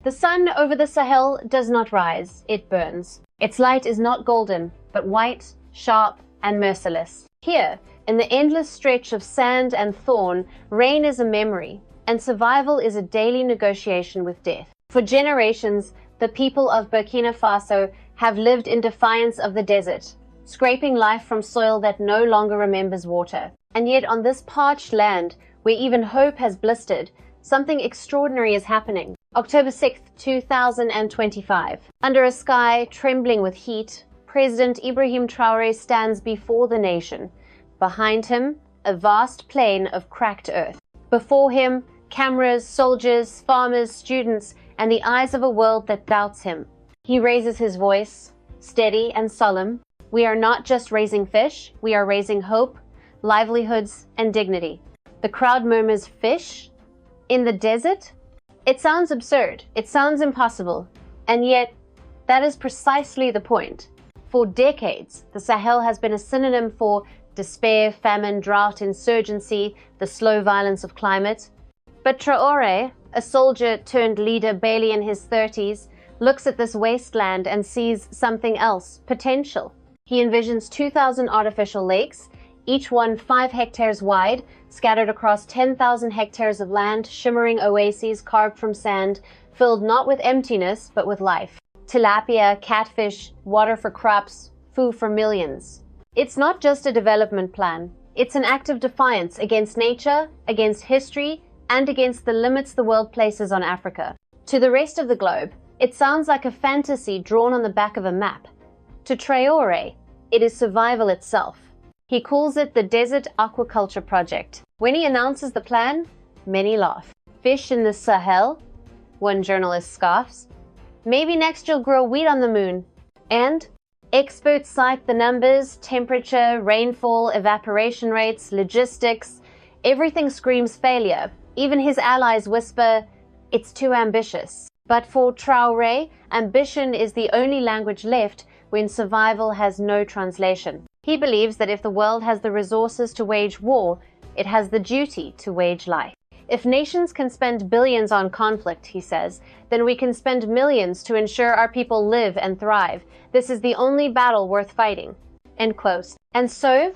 The sun over the Sahel does not rise, it burns. Its light is not golden, but white, sharp, and merciless. Here, in the endless stretch of sand and thorn, rain is a memory, and survival is a daily negotiation with death. For generations, the people of Burkina Faso have lived in defiance of the desert, scraping life from soil that no longer remembers water. And yet on this parched land, where even hope has blistered, something extraordinary is happening. October 6, 2025. Under a sky trembling with heat, President Ibrahim Traoré stands before the nation. Behind him, a vast plain of cracked earth. Before him, cameras, soldiers, farmers, students, and the eyes of a world that doubts him. He raises his voice, steady and solemn. We are not just raising fish, we are raising hope, livelihoods, and dignity. The crowd murmurs, fish? In the desert? It sounds absurd, it sounds impossible, and yet that is precisely the point. For decades, the Sahel has been a synonym for despair, famine, drought, insurgency, the slow violence of climate. But Traoré, a soldier turned leader barely in his 30s, looks at this wasteland and sees something else, potential. He envisions 2,000 artificial lakes, each one 5 hectares wide, scattered across 10,000 hectares of land, shimmering oases carved from sand, filled not with emptiness, but with life. Tilapia, catfish, water for crops, food for millions. It's not just a development plan. It's an act of defiance against nature, against history, and against the limits the world places on Africa. To the rest of the globe, it sounds like a fantasy drawn on the back of a map. To Traoré, it is survival itself. He calls it the Desert Aquaculture Project. When he announces the plan, many laugh. Fish in the Sahel? One journalist scoffs. Maybe next you'll grow wheat on the moon. And experts cite the numbers, temperature, rainfall, evaporation rates, logistics. Everything screams failure. Even his allies whisper, it's too ambitious. But for Traoré, ambition is the only language left when survival has no translation. He believes that if the world has the resources to wage war, it has the duty to wage life. If nations can spend billions on conflict, he says, then we can spend millions to ensure our people live and thrive. This is the only battle worth fighting. End quote. And so,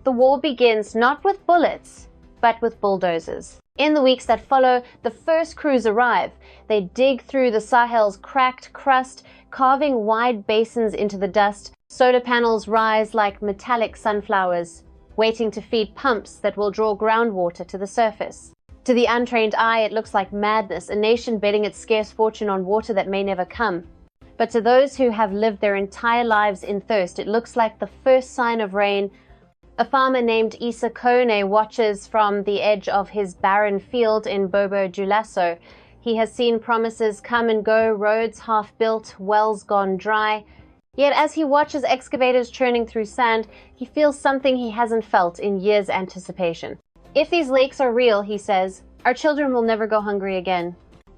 the war begins not with bullets, but with bulldozers. In the weeks that follow, the first crews arrive. They dig through the Sahel's cracked crust, carving wide basins into the dust. Solar panels rise like metallic sunflowers, waiting to feed pumps that will draw groundwater to the surface. To the untrained eye, it looks like madness, a nation betting its scarce fortune on water that may never come. But to those who have lived their entire lives in thirst, it looks like the first sign of rain. A farmer named Issa Kone watches from the edge of his barren field in Bobo Dioulasso. He has seen promises come and go, roads half built, wells gone dry. Yet as he watches excavators churning through sand, he feels something he hasn't felt in years' anticipation. If these lakes are real, he says, our children will never go hungry again.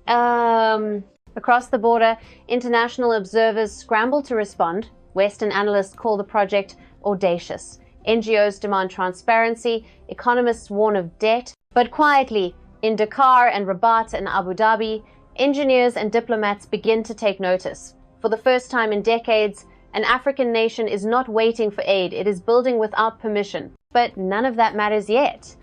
Across the border, international observers scramble to respond. Western analysts call the project audacious. NGOs demand transparency, economists warn of debt. But quietly, in Dakar and Rabat and Abu Dhabi, engineers and diplomats begin to take notice. For the first time in decades, an African nation is not waiting for aid, it is building without permission. But none of that matters yet.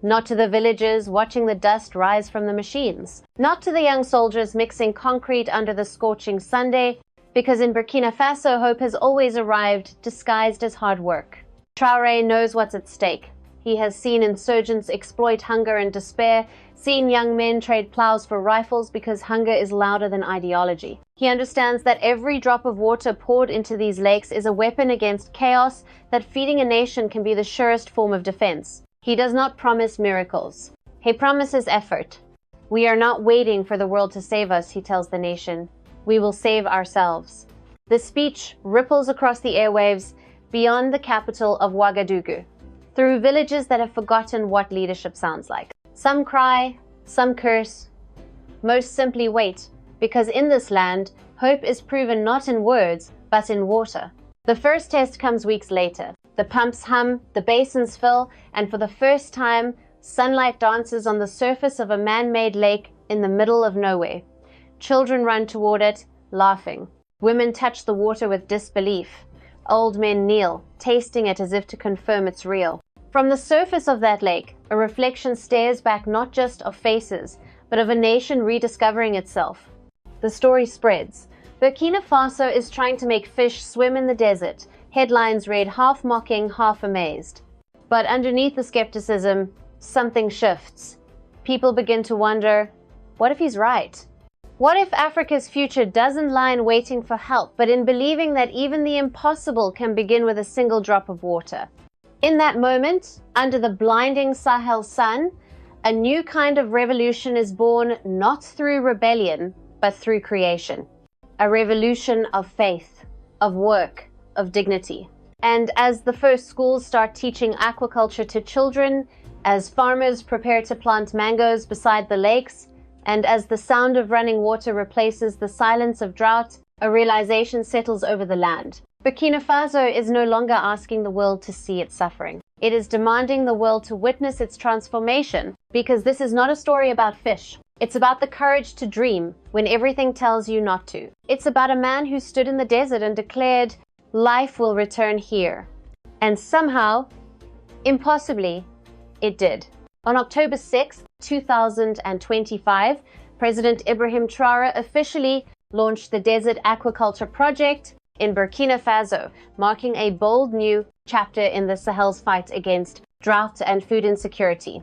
Not to the villagers watching the dust rise from the machines. Not to the young soldiers mixing concrete under the scorching Sunday, because in Burkina Faso, hope has always arrived disguised as hard work. Traoré knows what's at stake. He has seen insurgents exploit hunger and despair, seen young men trade plows for rifles because hunger is louder than ideology. He understands that every drop of water poured into these lakes is a weapon against chaos, that feeding a nation can be the surest form of defense. He does not promise miracles. He promises effort. We are not waiting for the world to save us, he tells the nation. We will save ourselves. The speech ripples across the airwaves beyond the capital of Ouagadougou, through villages that have forgotten what leadership sounds like. Some cry, some curse, most simply wait, because in this land, hope is proven not in words, but in water. The first test comes weeks later. The pumps hum, the basins fill, and for the first time, sunlight dances on the surface of a man-made lake in the middle of nowhere. Children run toward it, laughing. Women touch the water with disbelief. Old men kneel, tasting it as if to confirm it's real. From the surface of that lake, a reflection stares back not just of faces, but of a nation rediscovering itself. The story spreads. Burkina Faso is trying to make fish swim in the desert. Headlines read half mocking, half amazed. But underneath the skepticism, something shifts. People begin to wonder, what if he's right? What if Africa's future doesn't lie in waiting for help, but in believing that even the impossible can begin with a single drop of water? In that moment, under the blinding Sahel sun, a new kind of revolution is born not through rebellion, but through creation. A revolution of faith, of work, of dignity. And as the first schools start teaching aquaculture to children, as farmers prepare to plant mangoes beside the lakes, and as the sound of running water replaces the silence of drought, a realization settles over the land. Burkina Faso is no longer asking the world to see its suffering. It is demanding the world to witness its transformation, because this is not a story about fish. It's about the courage to dream when everything tells you not to. It's about a man who stood in the desert and declared, life will return here. And somehow, impossibly, it did. On October 6, 2025, President Ibrahim Traoré officially launched the Desert Aquaculture Project in Burkina Faso, marking a bold new chapter in the Sahel's fight against drought and food insecurity.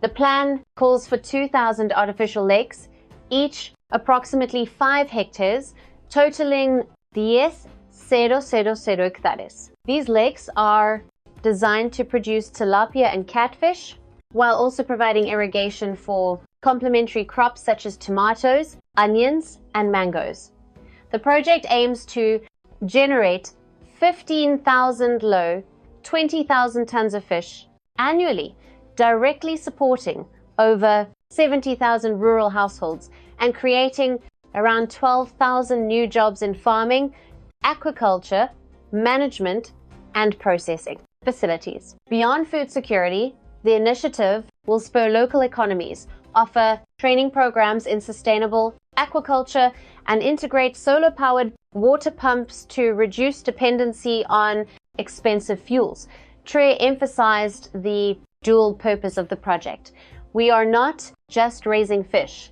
The plan calls for 2,000 artificial lakes, each approximately 5 hectares, totaling 10,000 hectares. These lakes are designed to produce tilapia and catfish, while also providing irrigation for complementary crops such as tomatoes, onions, and mangoes. The project aims to generate 15,000 low, 20,000 tons of fish annually, directly supporting over 70,000 rural households and creating around 12,000 new jobs in farming, aquaculture, management, and processing facilities. Beyond food security, the initiative will spur local economies, offer training programs in sustainable aquaculture, and integrate solar-powered water pumps to reduce dependency on expensive fuels. Traoré emphasized the dual purpose of the project. We are not just raising fish.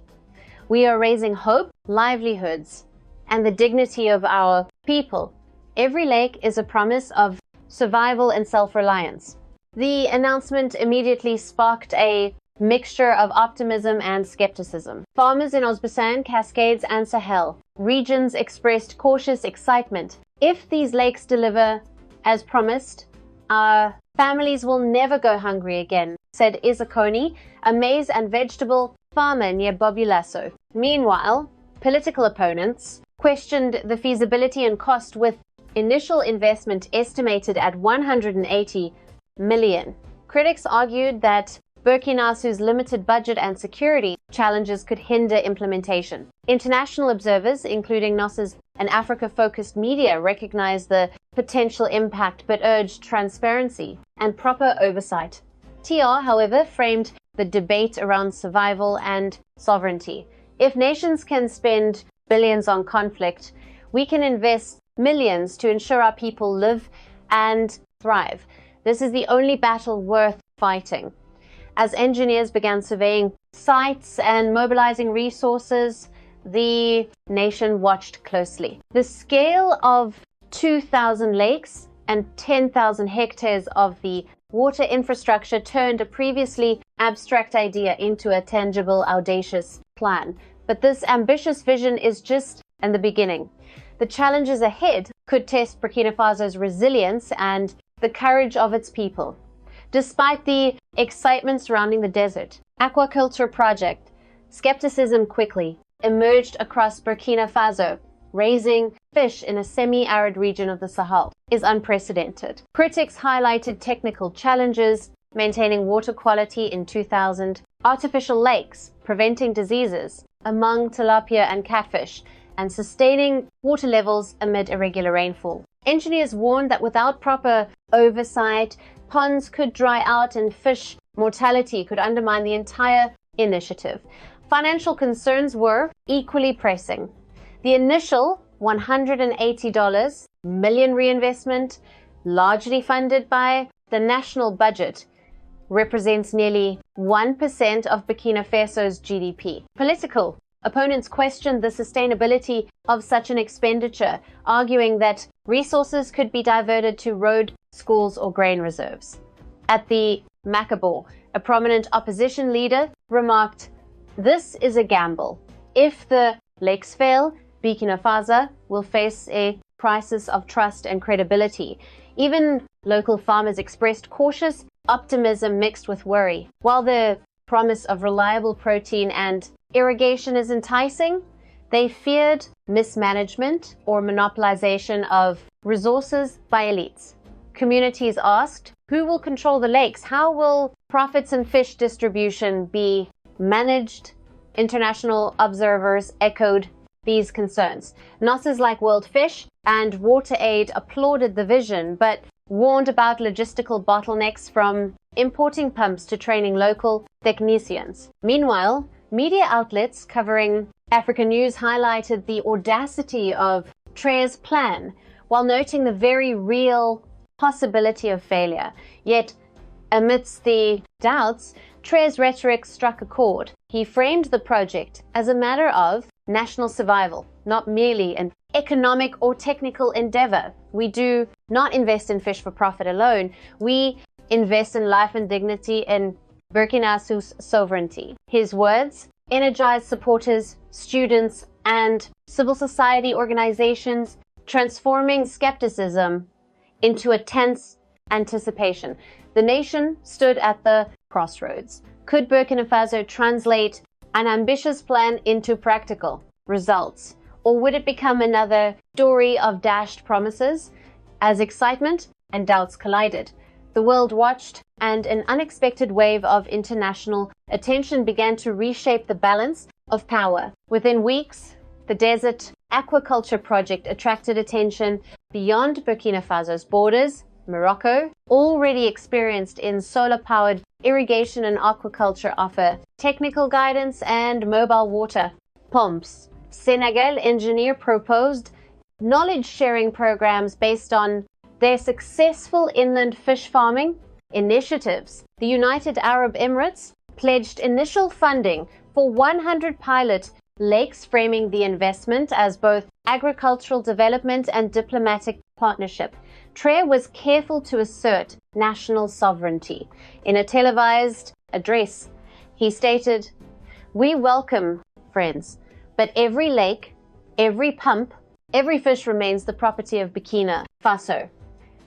We are raising hope, livelihoods, and the dignity of our people. Every lake is a promise of survival and self-reliance. The announcement immediately sparked a mixture of optimism and skepticism. Farmers in Ousbassan, Cascades, and Sahel regions expressed cautious excitement. If these lakes deliver as promised, our families will never go hungry again, said Izakoni, a maize and vegetable farmer near Bobulasso. Meanwhile, political opponents questioned the feasibility and cost, with initial investment estimated at 180 million. Critics argued that Burkina Faso's limited budget and security challenges could hinder implementation. International observers, including NOS's and Africa-focused media, recognized the potential impact but urged transparency and proper oversight. TR, however, framed the debate around survival and sovereignty. If nations can spend billions on conflict, we can invest millions to ensure our people live and thrive. This is the only battle worth fighting. As engineers began surveying sites and mobilizing resources, the nation watched closely. The scale of 2,000 lakes and 10,000 hectares of the water infrastructure turned a previously abstract idea into a tangible, audacious plan. But this ambitious vision is just in the beginning. The challenges ahead could test Burkina Faso's resilience and the courage of its people. Despite the excitement surrounding the desert aquaculture project, skepticism quickly emerged across Burkina Faso. Raising fish in a semi-arid region of the Sahel is unprecedented. Critics highlighted technical challenges, maintaining water quality in 2,000 artificial lakes, preventing diseases among tilapia and catfish, and sustaining water levels amid irregular rainfall. Engineers warned that without proper oversight, ponds could dry out and fish mortality could undermine the entire initiative. financial concerns were equally pressing. The initial $180 million reinvestment, largely funded by the national budget, represents nearly 1% of Burkina Faso's GDP. Political opponents questioned the sustainability of such an expenditure, arguing that resources could be diverted to road, schools, or grain reserves. At the Macabre, a prominent opposition leader remarked, "This is a gamble. If the lakes fail, Burkina Faso will face a crisis of trust and credibility." Even local farmers expressed cautious optimism mixed with worry. While the promise of reliable protein and irrigation is enticing, they feared mismanagement or monopolization of resources by elites. Communities asked, who will control the lakes? How will profits and fish distribution be managed? International observers echoed these concerns. NOSs like World Fish and WaterAid applauded the vision, but warned about logistical bottlenecks, from importing pumps to training local technicians. Meanwhile, media outlets covering Africa news highlighted the audacity of Traoré's plan, while noting the very real possibility of failure. Yet, amidst the doubts, Traoré's rhetoric struck a chord. He framed the project as a matter of national survival, not merely an economic or technical endeavor. We do not invest in fish for profit alone. We invest in life and dignity, in Burkina Faso's sovereignty. His words energized supporters, students, and civil society organizations, transforming skepticism into a tense anticipation. The nation stood at the crossroads. Could Burkina Faso translate an ambitious plan into practical results? Or would it become another story of dashed promises as excitement and doubts collided? The world watched, and an unexpected wave of international attention began to reshape the balance of power. Within weeks, the desert aquaculture project attracted attention beyond Burkina Faso's borders. Morocco, already experienced in solar-powered irrigation and aquaculture, offer technical guidance and mobile water pumps. Senegal engineer proposed knowledge-sharing programs based on their successful inland fish farming initiatives. The United Arab Emirates pledged initial funding for 100 pilot lakes, framing the investment as both agricultural development and diplomatic partnership. Traoré was careful to assert national sovereignty. In a televised address, he stated, "We welcome friends, but every lake, every pump, every fish remains the property of Burkina Faso.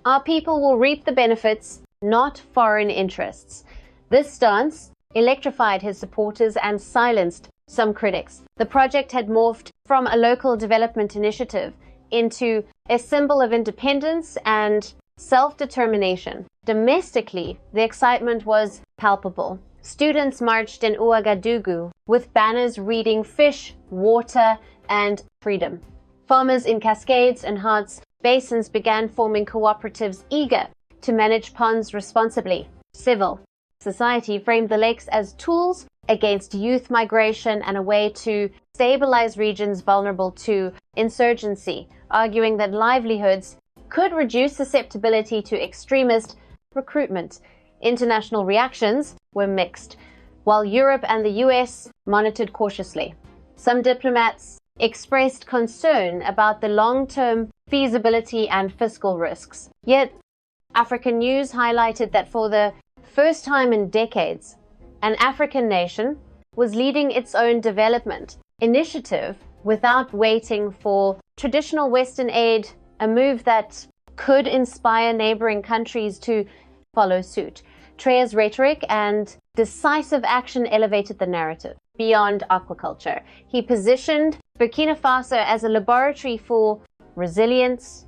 Our people will reap the benefits, not foreign interests." This stance electrified his supporters and silenced some critics. The project had morphed from a local development initiative into a symbol of independence and self-determination. Domestically, the excitement was palpable. Students marched in Ouagadougou with banners reading "Fish, Water, and Freedom." Farmers in Cascades and Harz basins began forming cooperatives eager to manage ponds responsibly. Civil society framed the lakes as tools against youth migration and a way to stabilize regions vulnerable to insurgency, arguing that livelihoods could reduce susceptibility to extremist recruitment. International reactions were mixed, while Europe and the US monitored cautiously. Some diplomats expressed concern about the long-term feasibility and fiscal risks. Yet, African News highlighted that for the first time in decades, an African nation was leading its own development initiative without waiting for traditional Western aid, a move that could inspire neighboring countries to follow suit. Traoré's rhetoric and decisive action elevated the narrative beyond aquaculture. He positioned Burkina Faso as a laboratory for resilience,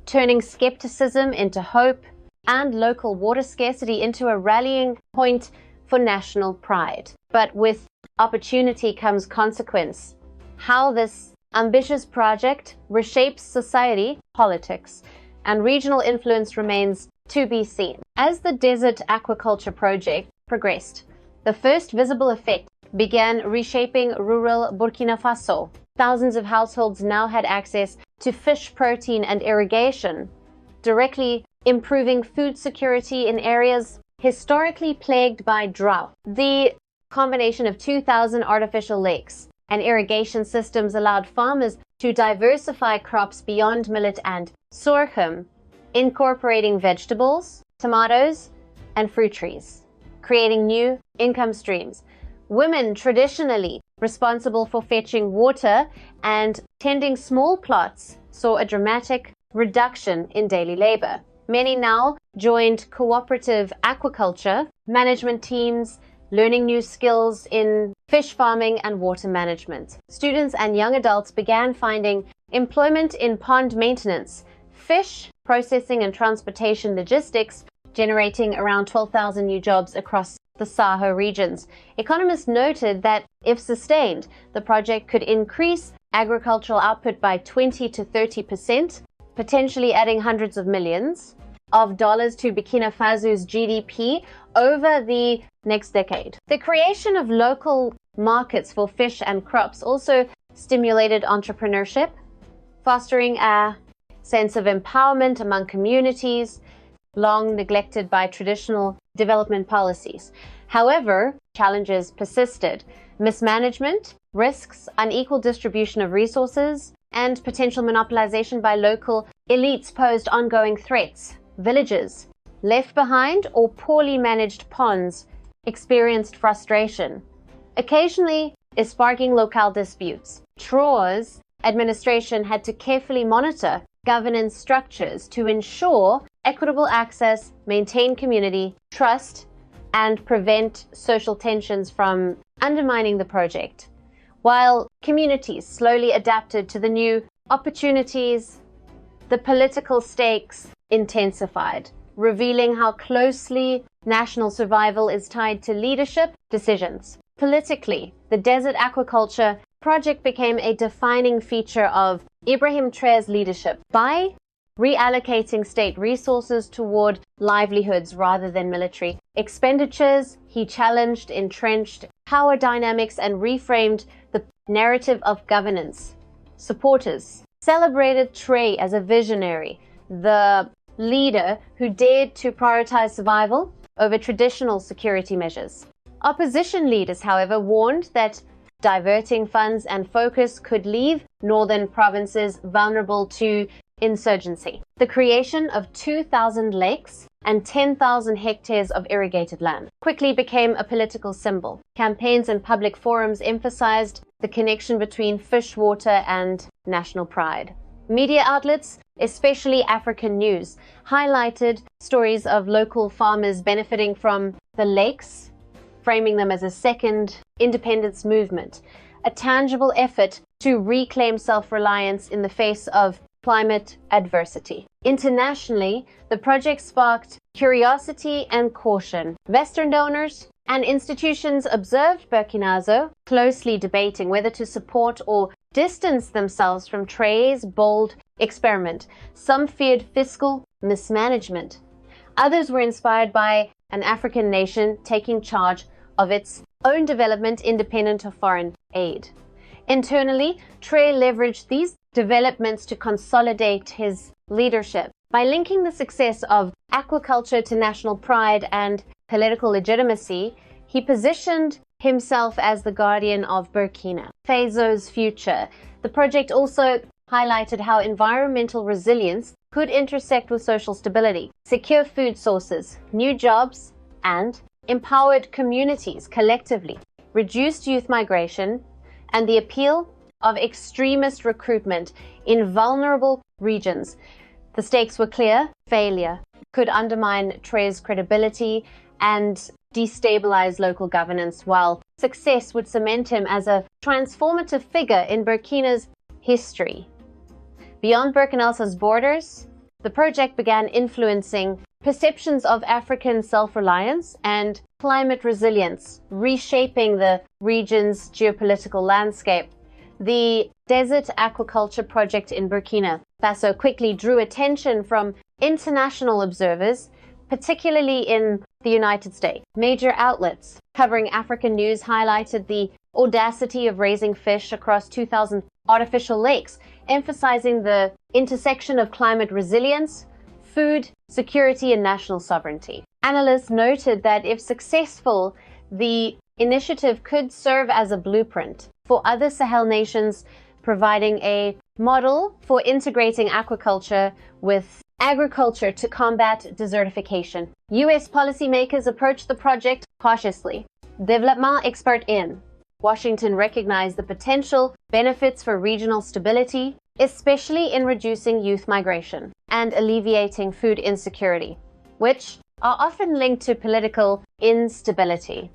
turning skepticism into hope and local water scarcity into a rallying point for national pride. But with opportunity comes consequence. How this ambitious project reshapes society, politics, and regional influence remains to be seen. As the desert aquaculture project progressed, the first visible effect began reshaping rural Burkina Faso. Thousands of households now had access to fish protein and irrigation, directly improving food security in areas historically plagued by drought. The combination of 2,000 artificial lakes and irrigation systems allowed farmers to diversify crops beyond millet and sorghum, incorporating vegetables, tomatoes, and fruit trees, creating new income streams. Women, traditionally responsible for fetching water and tending small plots, saw a dramatic reduction in daily labor. Many now joined cooperative aquaculture management teams, learning new skills in fish farming and water management. Students and young adults began finding employment in pond maintenance, fish processing and transportation logistics, generating around 12,000 new jobs across the Sahel regions. Economists noted that if sustained, the project could increase agricultural output by 20 to 30%, potentially adding hundreds of millions of dollars to Burkina Faso's GDP over the next decade. The creation of local markets for fish and crops also stimulated entrepreneurship, fostering a sense of empowerment among communities long neglected by traditional development policies. However, challenges persisted. Mismanagement, risks, unequal distribution of resources, and potential monopolization by local elites posed ongoing threats. Villages left behind or poorly managed ponds experienced frustration, occasionally sparking local disputes. Traoré's administration had to carefully monitor governance structures to ensure equitable access, maintain community trust, and prevent social tensions from undermining the project. While communities slowly adapted to the new opportunities, the political stakes intensified, revealing how closely national survival is tied to leadership decisions. Politically, the desert aquaculture project became a defining feature of Ibrahim Traoré's leadership. By reallocating state resources toward livelihoods rather than military expenditures, he challenged entrenched power dynamics and reframed the narrative of governance. Supporters celebrated Traoré as a visionary, the leader who dared to prioritize survival over traditional security measures. Opposition leaders, however, warned that diverting funds and focus could leave northern provinces vulnerable to insurgency. The creation of 2,000 lakes and 10,000 hectares of irrigated land quickly became a political symbol. Campaigns and public forums emphasized the connection between fish water and national pride. Media outlets, especially African news, highlighted stories of local farmers benefiting from the lakes, framing them as a second independence movement, a tangible effort to reclaim self-reliance in the face of climate adversity. Internationally, the project sparked curiosity and caution. Western donors and institutions observed Burkina Faso, closely debating whether to support or distance themselves from Traoré's bold experiment. Some feared fiscal mismanagement. Others were inspired by an African nation taking charge of its own development independent of foreign aid. Internally, Traoré leveraged these developments to consolidate his leadership. By linking the success of aquaculture to national pride and political legitimacy, he positioned himself as the guardian of Burkina Faso's future. The project also highlighted how environmental resilience could intersect with social stability, secure food sources, new jobs, and empowered communities collectively, reduced youth migration, and the appeal of extremist recruitment in vulnerable regions. The stakes were clear. Failure could undermine Traoré's credibility and destabilize local governance, while success would cement him as a transformative figure in Burkina's history. Beyond Burkina Faso's borders, the project began influencing perceptions of African self-reliance and climate resilience, reshaping the region's geopolitical landscape. The desert aquaculture project in Burkina Faso quickly drew attention from international observers, particularly in the United States. Major outlets covering African news highlighted the audacity of raising fish across 2,000 artificial lakes, emphasizing the intersection of climate resilience, food security, and national sovereignty. Analysts noted that if successful, the initiative could serve as a blueprint for other Sahel nations, providing a model for integrating aquaculture with agriculture to combat desertification. U.S. policymakers approached the project cautiously. Développement expert in Washington recognized the potential benefits for regional stability, especially in reducing youth migration and alleviating food insecurity, which are often linked to political instability.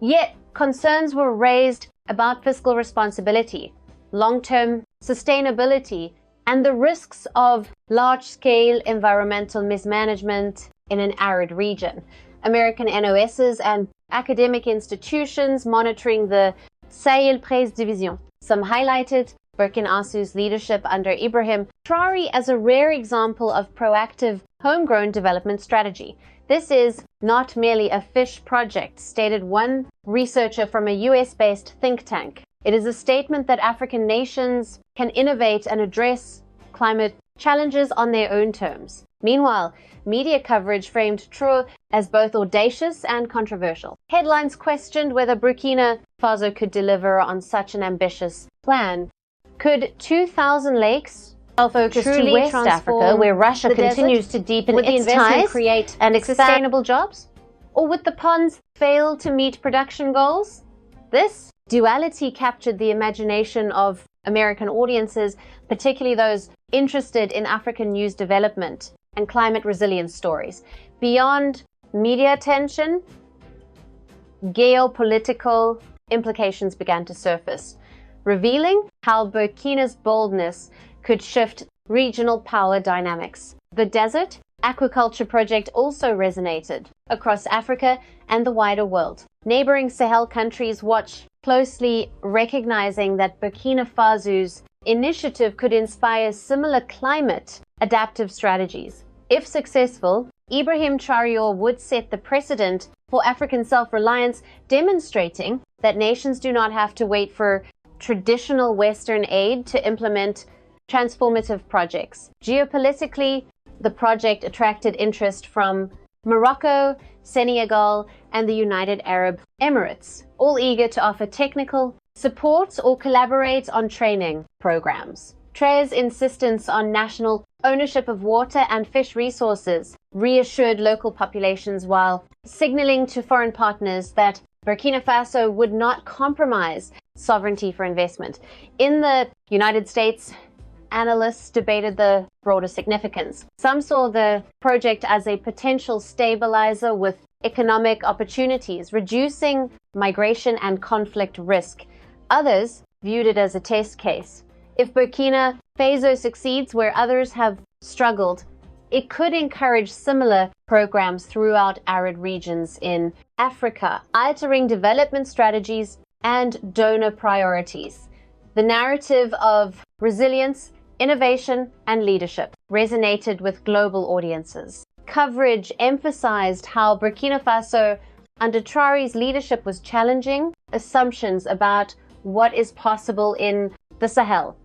Yet, concerns were raised about fiscal responsibility, long-term sustainability, and the risks of large-scale environmental mismanagement in an arid region. American NOSs and academic institutions monitoring the Sahel Presse Division. Some highlighted Burkina Faso's leadership under Ibrahim Traoré as a rare example of proactive homegrown development strategy. This is not merely a fish project, stated one researcher from a US-based think tank. It is a statement that African nations can innovate and address climate challenges on their own terms. Meanwhile, media coverage framed Traoré as both audacious and controversial. Headlines questioned whether Burkina Faso could deliver on such an ambitious plan. Could 2,000 lakes focus to West Africa, where Russia continues to deepen its ties, create and sustainable jobs? Or would the ponds fail to meet production goals? This duality captured the imagination of American audiences, particularly those interested in African news development and climate resilience stories. Beyond media attention, geopolitical implications began to surface, revealing how Burkina's boldness could shift regional power dynamics. The desert aquaculture project also resonated across Africa and the wider world. Neighboring Sahel countries watch closely, recognizing that Burkina Faso's initiative could inspire similar climate adaptive strategies. If successful, Ibrahim Traoré would set the precedent for African self-reliance, demonstrating that nations do not have to wait for traditional Western aid to implement transformative projects. Geopolitically, the project attracted interest from Morocco, Senegal, and the United Arab Emirates, all eager to offer technical support or collaborate on training programs. Traoré's insistence on national ownership of water and fish resources reassured local populations while signaling to foreign partners that Burkina Faso would not compromise sovereignty for investment. In the United States, analysts debated the broader significance. Some saw the project as a potential stabilizer with economic opportunities, reducing migration and conflict risk. Others viewed it as a test case. If Burkina Faso succeeds where others have struggled, it could encourage similar programs throughout arid regions in Africa, altering development strategies and donor priorities. The narrative of resilience, innovation, and leadership resonated with global audiences. Coverage emphasized how Burkina Faso, under Traoré's leadership, was challenging assumptions about what is possible in the Sahel.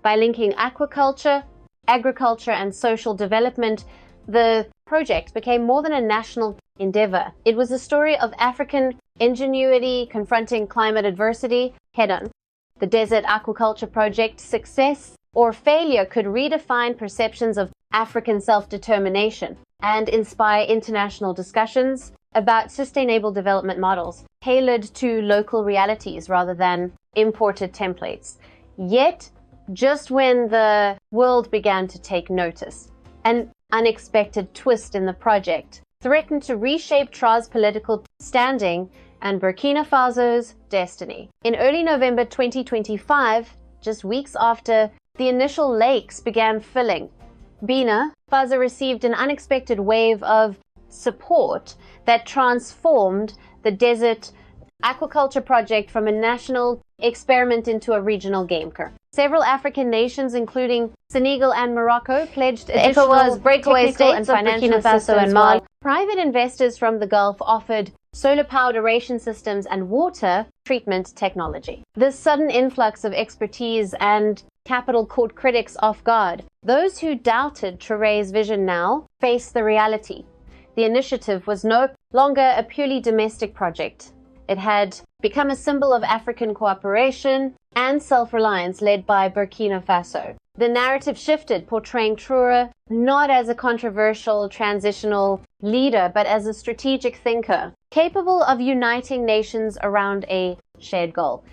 By linking aquaculture, agriculture, and social development, the project became more than a national endeavor. It was a story of African ingenuity confronting climate adversity head-on. The Desert Aquaculture Project's success or failure could redefine perceptions of African self-determination and inspire international discussions about sustainable development models tailored to local realities rather than imported templates. Yet, just when the world began to take notice, an unexpected twist in the project threatened to reshape Traoré's political standing and Burkina Faso's destiny. In early November 2025, just weeks after the initial lakes began filling, Burkina Faso received an unexpected wave of support that transformed the Desert Aquaculture Project from a national experiment into a regional gameker. Several African nations, including Senegal and Morocco, pledged additional breakaway technical states and of financial Burkina Faso assistance, and Mali while Private investors from the Gulf offered solar-powered aeration systems and water treatment technology. This sudden influx of expertise and capital caught critics off guard. Those who doubted Traoré's vision now face the reality. The initiative was no longer a purely domestic project. It had become a symbol of African cooperation and self-reliance led by Burkina Faso. The narrative shifted, portraying Traoré not as a controversial transitional leader, but as a strategic thinker, capable of uniting nations around a shared goal.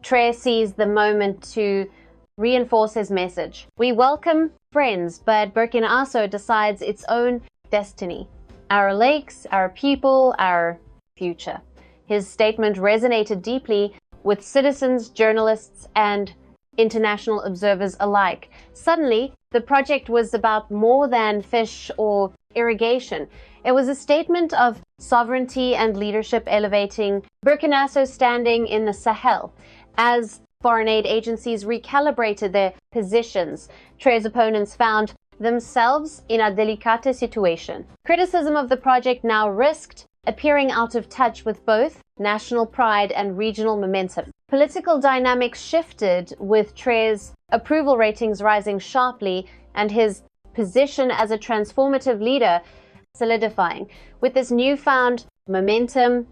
Traoré seized the moment to reinforce his message. We welcome friends, but Burkina Faso decides its own destiny. Our lakes, our people, our future. His statement resonated deeply with citizens, journalists, and international observers alike. Suddenly, the project was about more than fish or irrigation. It was a statement of sovereignty and leadership, elevating Burkina Faso's standing in the Sahel. As foreign aid agencies recalibrated their positions, Traoré's opponents found themselves in a delicate situation. Criticism of the project now risked appearing out of touch with both national pride and regional momentum. Political dynamics shifted, with Traoré's approval ratings rising sharply and his position as a transformative leader solidifying. With this newfound momentum,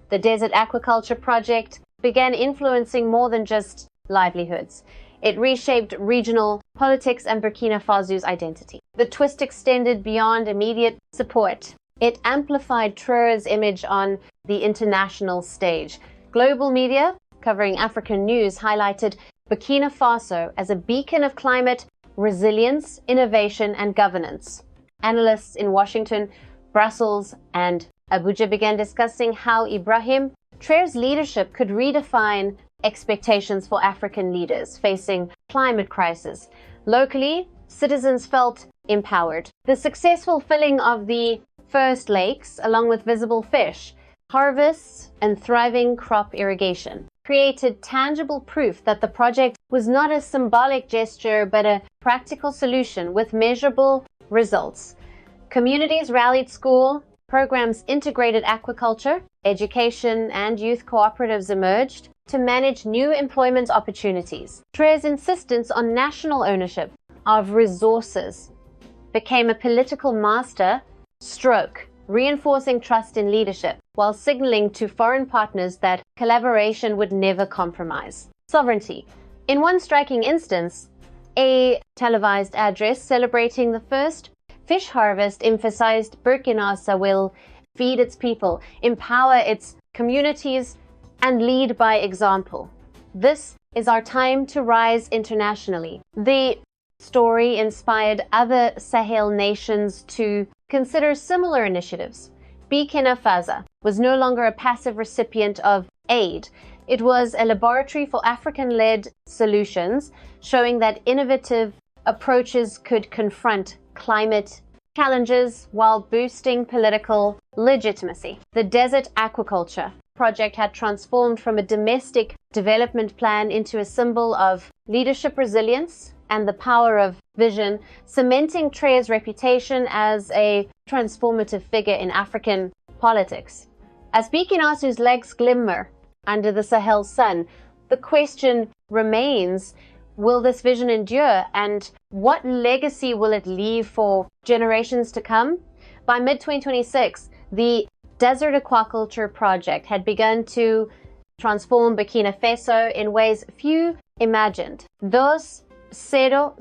the desert aquaculture project began influencing more than just livelihoods. It reshaped regional politics and Burkina Faso's identity. The twist extended beyond immediate support. It amplified Traoré's image on the international stage. Global media, covering African news, highlighted Burkina Faso as a beacon of climate resilience, innovation, and governance. Analysts in Washington, Brussels, and Abuja began discussing how Ibrahim Traoré's leadership could redefine expectations for African leaders facing climate crisis. Locally, citizens felt empowered. The successful filling of the first lakes, along with visible fish, harvests, and thriving crop irrigation, created tangible proof that the project was not a symbolic gesture but a practical solution with measurable results. Communities rallied, school programs integrated aquaculture, education, and youth cooperatives emerged to manage new employment opportunities. Traoré's insistence on national ownership of resources became a political master stroke, reinforcing trust in leadership while signaling to foreign partners that collaboration would never compromise sovereignty. In one striking instance, a televised address celebrating the first fish harvest emphasized Burkina Faso will feed its people, empower its communities, and lead by example. This is our time to rise internationally. The story inspired other Sahel nations to consider similar initiatives. Burkina Faso was no longer a passive recipient of aid. It was a laboratory for African-led solutions, showing that innovative approaches could confront climate challenges while boosting political legitimacy. The desert aquaculture project had transformed from a domestic development plan into a symbol of leadership resilience and the power of vision, cementing Traoré's reputation as a transformative figure in African politics. As Burkina Faso's legs glimmer under the Sahel sun, the question remains, will this vision endure, and what legacy will it leave for generations to come? By mid-2026, the Desert Aquaculture Project had begun to transform Burkina Faso in ways few imagined. Those 000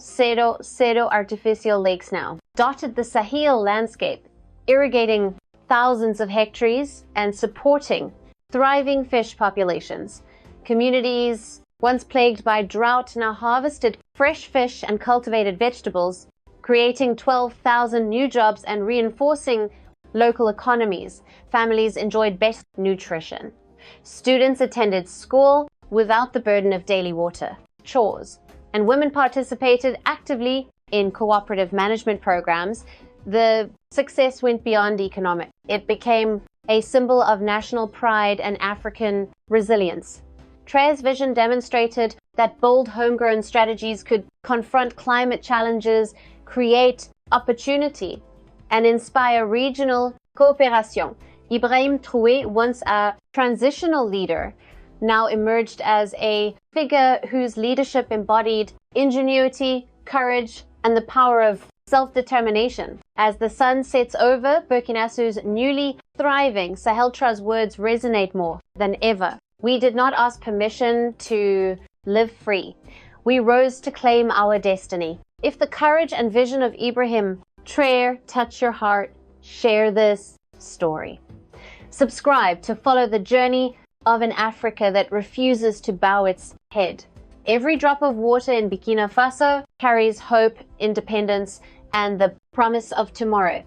artificial lakes now dotted the Sahel landscape, irrigating thousands of hectares and supporting thriving fish populations. Communities once plagued by drought now harvested fresh fish and cultivated vegetables, creating 12,000 new jobs and reinforcing local economies. Families enjoyed better nutrition. Students attended school without the burden of daily water, chores, and women participated actively in cooperative management programs. The success went beyond economic. It became a symbol of national pride and African resilience. Traoré's vision demonstrated that bold homegrown strategies could confront climate challenges, create opportunity, and inspire regional Coopération. Ibrahim Traoré, once a transitional leader, now emerged as a figure whose leadership embodied ingenuity, courage, and the power of self-determination. As the sun sets over Burkina Faso's newly thriving, Sahel Tra's words resonate more than ever. We did not ask permission to live free. We rose to claim our destiny. If the courage and vision of Ibrahim Traoré touch your heart, share this story. Subscribe to follow the journey of an Africa that refuses to bow its head. Every drop of water in Burkina Faso carries hope, independence, and the promise of tomorrow.